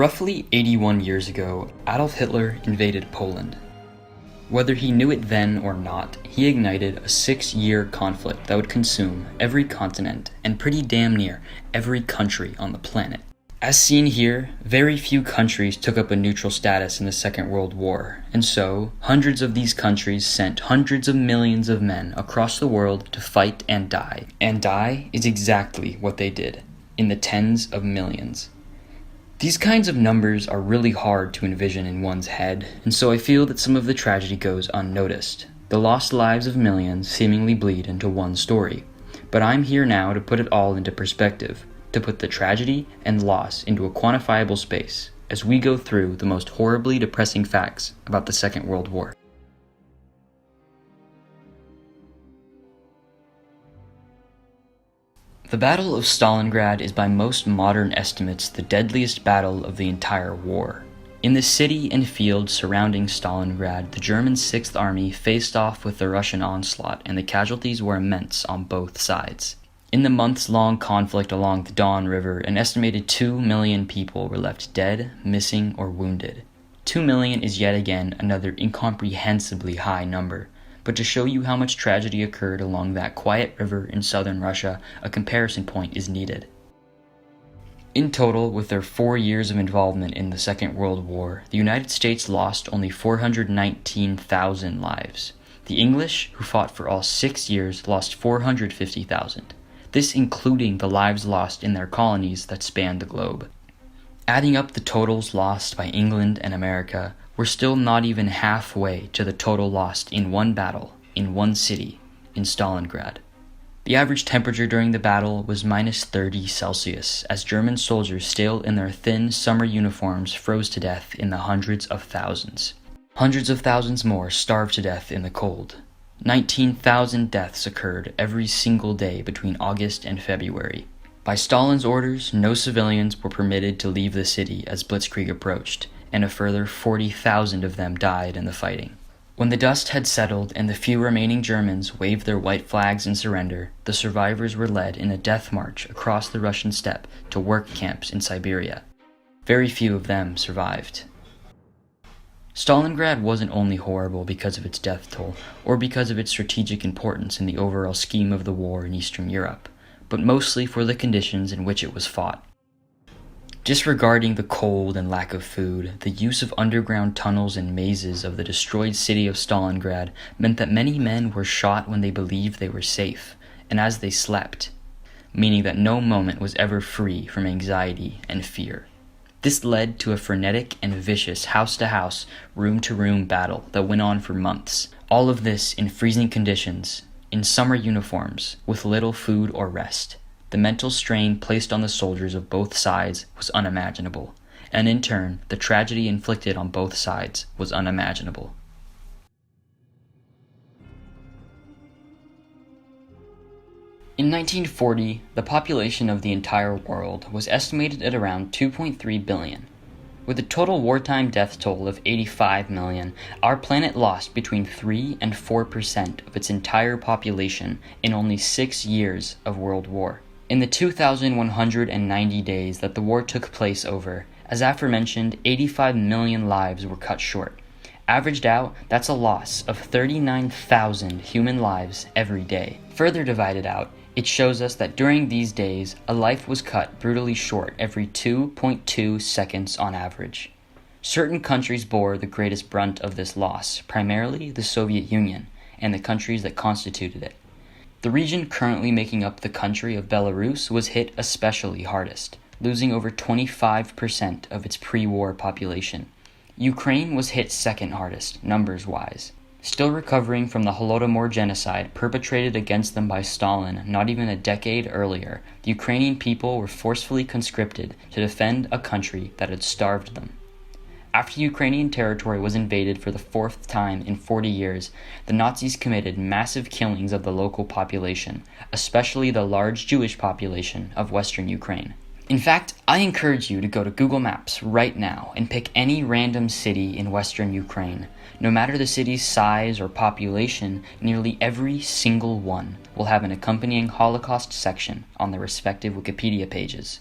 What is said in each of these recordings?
Roughly 81 years ago, Adolf Hitler invaded Poland. Whether he knew it then or not, he ignited a 6-year conflict that would consume every continent and pretty damn near every country on the planet. As seen here, very few countries took up a neutral status in the Second World War, and so hundreds of these countries sent hundreds of millions of men across the world to fight and die. And die is exactly what they did, in the tens of millions. These kinds of numbers are really hard to envision in one's head, and so I feel that some of the tragedy goes unnoticed. The lost lives of millions seemingly bleed into one story. But I'm here now to put it all into perspective, to put the tragedy and loss into a quantifiable space, as we go through the most horribly depressing facts about the Second World War. The Battle of Stalingrad is by most modern estimates the deadliest battle of the entire war. In the city and field surrounding Stalingrad, the German 6th Army faced off with the Russian onslaught, and the casualties were immense on both sides. In the months-long conflict along the Don River, an estimated 2 million people were left dead, missing, or wounded. 2 million is yet again another incomprehensibly high number. But to show you how much tragedy occurred along that quiet river in southern Russia, a comparison point is needed. In total, with their 4 years of involvement in the Second World War, the United States lost only 419,000 lives. The English, who fought for all 6 years, lost 450,000. This including the lives lost in their colonies that spanned the globe. Adding up the totals lost by England and America, we're still not even halfway to the total lost in one battle, in one city, in Stalingrad. The average temperature during the battle was minus 30 Celsius, as German soldiers still in their thin summer uniforms froze to death in the hundreds of thousands. Hundreds of thousands more starved to death in the cold. 19,000 deaths occurred every single day between August and February. By Stalin's orders, no civilians were permitted to leave the city as Blitzkrieg approached, and a further 40,000 of them died in the fighting. When the dust had settled and the few remaining Germans waved their white flags in surrender, the survivors were led in a death march across the Russian steppe to work camps in Siberia. Very few of them survived. Stalingrad wasn't only horrible because of its death toll, or because of its strategic importance in the overall scheme of the war in Eastern Europe, but mostly for the conditions in which it was fought. Disregarding the cold and lack of food, the use of underground tunnels and mazes of the destroyed city of Stalingrad meant that many men were shot when they believed they were safe, and as they slept, meaning that no moment was ever free from anxiety and fear. This led to a frenetic and vicious house-to-house, room-to-room battle that went on for months. All of this in freezing conditions, in summer uniforms, with little food or rest. The mental strain placed on the soldiers of both sides was unimaginable, and in turn, the tragedy inflicted on both sides was unimaginable. In 1940, the population of the entire world was estimated at around 2.3 billion. With a total wartime death toll of 85 million, our planet lost between 3 and 4% of its entire population in only 6 years of World War. In the 2,190 days that the war took place over, as aforementioned, 85 million lives were cut short. Averaged out, that's a loss of 39,000 human lives every day. Further divided out, it shows us that during these days, a life was cut brutally short every 2.2 seconds on average. Certain countries bore the greatest brunt of this loss, primarily the Soviet Union and the countries that constituted it. The region currently making up the country of Belarus was hit especially hardest, losing over 25% of its pre-war population. Ukraine was hit second hardest, numbers-wise. Still recovering from the Holodomor genocide perpetrated against them by Stalin not even a decade earlier, the Ukrainian people were forcefully conscripted to defend a country that had starved them. After Ukrainian territory was invaded for the 4th time in 40 years, the Nazis committed massive killings of the local population, especially the large Jewish population of Western Ukraine. In fact, I encourage you to go to Google Maps right now and pick any random city in Western Ukraine. No matter the city's size or population, nearly every single one will have an accompanying Holocaust section on their respective Wikipedia pages.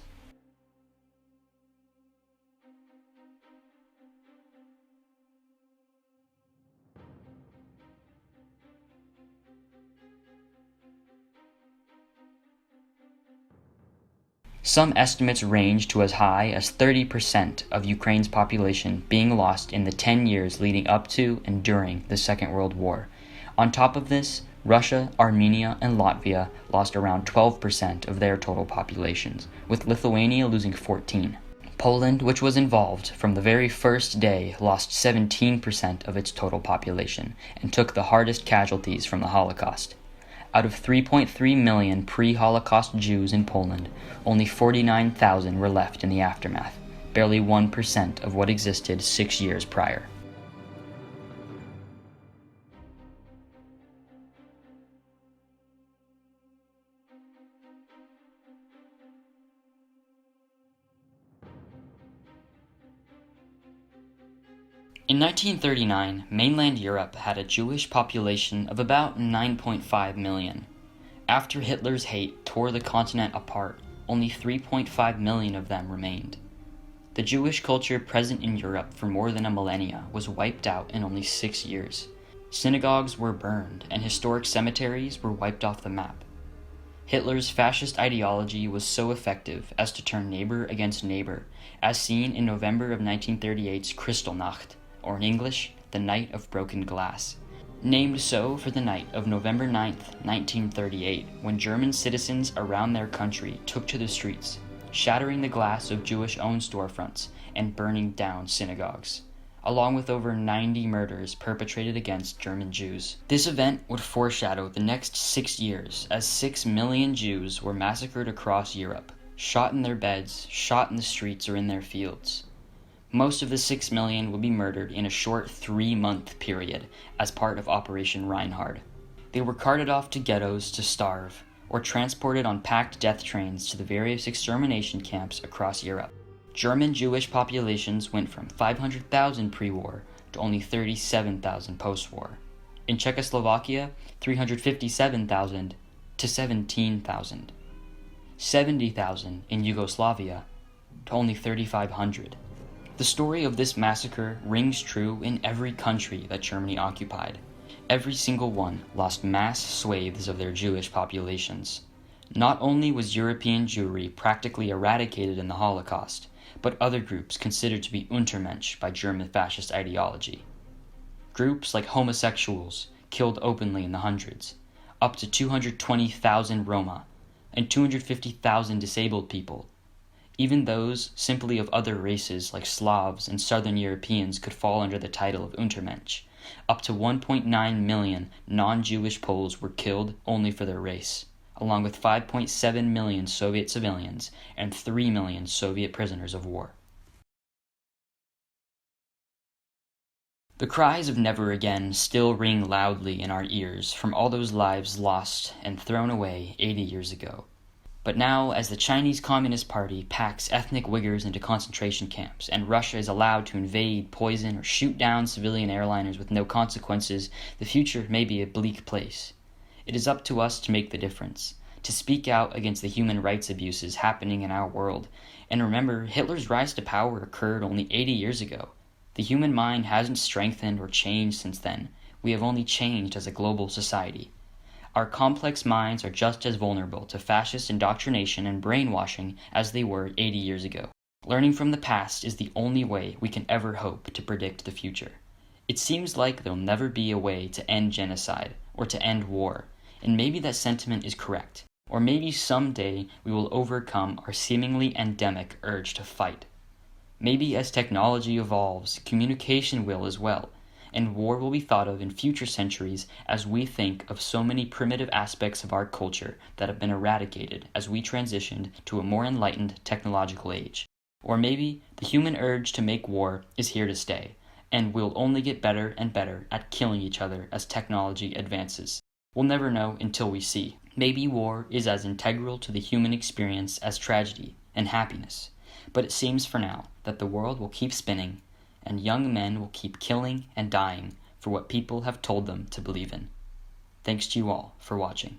Some estimates range to as high as 30% of Ukraine's population being lost in the 10 years leading up to and during the Second World War. On top of this, Russia, Armenia, and Latvia lost around 12% of their total populations, with Lithuania losing 14%. Poland, which was involved from the very first day, lost 17% of its total population and took the hardest casualties from the Holocaust. Out of 3.3 million pre-Holocaust Jews in Poland, only 49,000 were left in the aftermath, barely 1% of what existed 6 years prior. In 1939, mainland Europe had a Jewish population of about 9.5 million. After Hitler's hate tore the continent apart, only 3.5 million of them remained. The Jewish culture present in Europe for more than a millennia was wiped out in only 6 years. Synagogues were burned, and historic cemeteries were wiped off the map. Hitler's fascist ideology was so effective as to turn neighbor against neighbor, as seen in November of 1938's Kristallnacht, or in English, the Night of Broken Glass. Named so for the night of November 9th, 1938, when German citizens around their country took to the streets, shattering the glass of Jewish-owned storefronts and burning down synagogues, along with over 90 murders perpetrated against German Jews. This event would foreshadow the next 6 years, as 6 million Jews were massacred across Europe, shot in their beds, shot in the streets or in their fields. Most of the 6 million would be murdered in a short 3-month period as part of Operation Reinhard. They were carted off to ghettos to starve, or transported on packed death trains to the various extermination camps across Europe. German Jewish populations went from 500,000 pre-war to only 37,000 post-war. In Czechoslovakia, 357,000 to 17,000. 70,000 in Yugoslavia to only 3,500. The story of this massacre rings true in every country that Germany occupied. Every single one lost mass swathes of their Jewish populations. Not only was European Jewry practically eradicated in the Holocaust, but other groups considered to be Untermensch by German fascist ideology. Groups like homosexuals killed openly in the hundreds, up to 220,000 Roma, and 250,000 disabled people. Even those simply of other races like Slavs and Southern Europeans could fall under the title of Untermensch. Up to 1.9 million non-Jewish Poles were killed only for their race, along with 5.7 million Soviet civilians and 3 million Soviet prisoners of war. The cries of never again still ring loudly in our ears from all those lives lost and thrown away 80 years ago. But now, as the Chinese Communist Party packs ethnic Uyghurs into concentration camps, and Russia is allowed to invade, poison, or shoot down civilian airliners with no consequences, the future may be a bleak place. It is up to us to make the difference, to speak out against the human rights abuses happening in our world. And remember, Hitler's rise to power occurred only 80 years ago. The human mind hasn't strengthened or changed since then. We have only changed as a global society. Our complex minds are just as vulnerable to fascist indoctrination and brainwashing as they were 80 years ago. Learning from the past is the only way we can ever hope to predict the future. It seems like there'll never be a way to end genocide or to end war, and maybe that sentiment is correct. Or maybe someday we will overcome our seemingly endemic urge to fight. Maybe as technology evolves, communication will as well, and war will be thought of in future centuries as we think of so many primitive aspects of our culture that have been eradicated as we transitioned to a more enlightened technological age. Or maybe the human urge to make war is here to stay, and we'll only get better and better at killing each other as technology advances. We'll never know until we see. Maybe war is as integral to the human experience as tragedy and happiness, but it seems for now that the world will keep spinning and young men will keep killing and dying for what people have told them to believe in. Thanks to you all for watching.